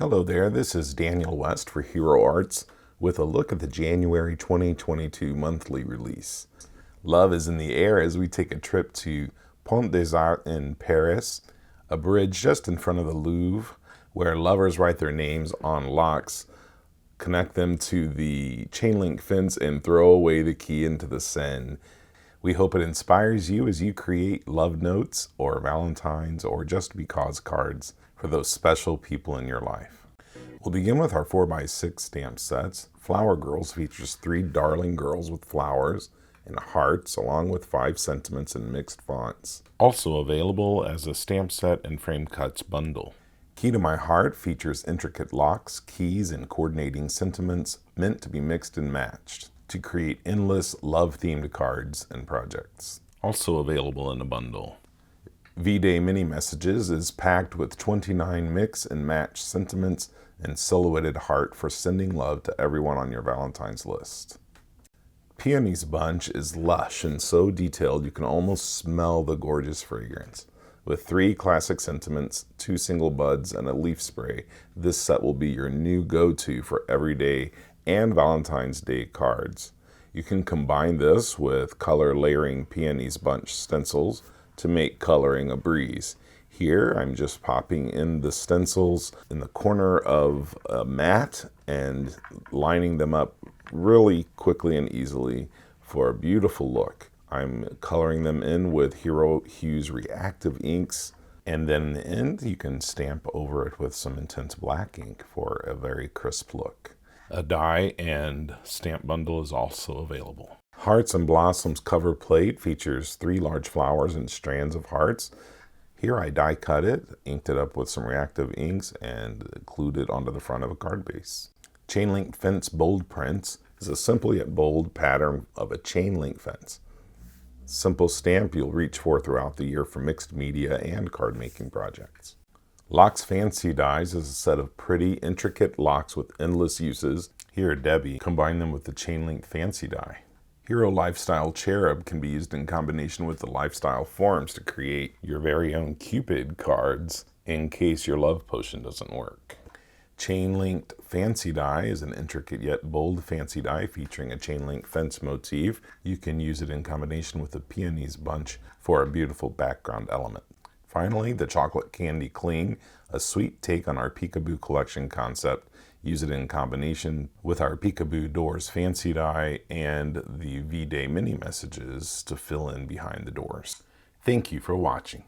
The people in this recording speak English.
Hello there, this is Daniel West for Hero Arts with a look at the January 2022 monthly release. Love is in the air as we take a trip to Pont des Arts in Paris, a bridge just in front of the Louvre where lovers write their names on locks, connect them to the chain link fence, and throw away the key into the Seine. We hope it inspires you as you create love notes or Valentine's or just because cards for those special people in your life. We'll begin with our 4x6 stamp sets. Flower Girls features 3 darling girls with flowers and hearts along with 5 sentiments in mixed fonts. Also available as a stamp set and frame cuts bundle. Key to My Heart features intricate locks, keys, and coordinating sentiments meant to be mixed and matched to create endless love-themed cards and projects. Also available in a bundle. V-Day Mini Messages is packed with 29 mix and match sentiments and silhouetted heart for sending love to everyone on your Valentine's list. Peonies bunch is lush and so detailed you can almost smell the gorgeous fragrance. With 3 classic sentiments, 2 single buds, and a leaf spray, this set will be your new go-to for everyday and Valentine's Day cards. You can combine this with color layering Peonies bunch stencils to make coloring a breeze. Here I'm just popping in the stencils in the corner of a mat and lining them up really quickly and easily for a beautiful look. I'm coloring them in with Hero Hues reactive inks, and then in the end you can stamp over it with some intense black ink for a very crisp look. A die and stamp bundle is also available. Hearts and Blossoms cover plate features 3 large flowers and strands of hearts. Here I die cut it, inked it up with some reactive inks, and glued it onto the front of a card base. Chain link fence bold prints is a simple yet bold pattern of a chain link fence. Simple stamp you'll reach for throughout the year for mixed media and card making projects. Locks Fancy Dies is a set of pretty, intricate locks with endless uses. Here, Debbie combined them with the chain link Fancy Die. Hero Lifestyle Cherub can be used in combination with the Lifestyle Forms to create your very own Cupid cards in case your love potion doesn't work. Chain linked Fancy Die is an intricate yet bold fancy die featuring a chain link fence motif. You can use it in combination with the Peonies bunch for a beautiful background element. Finally, the Chocolate Candy Cling, a sweet take on our Peekaboo collection concept. Use it in combination with our Peekaboo Doors Fancy Die and the V-Day Mini Messages to fill in behind the doors. Thank you for watching.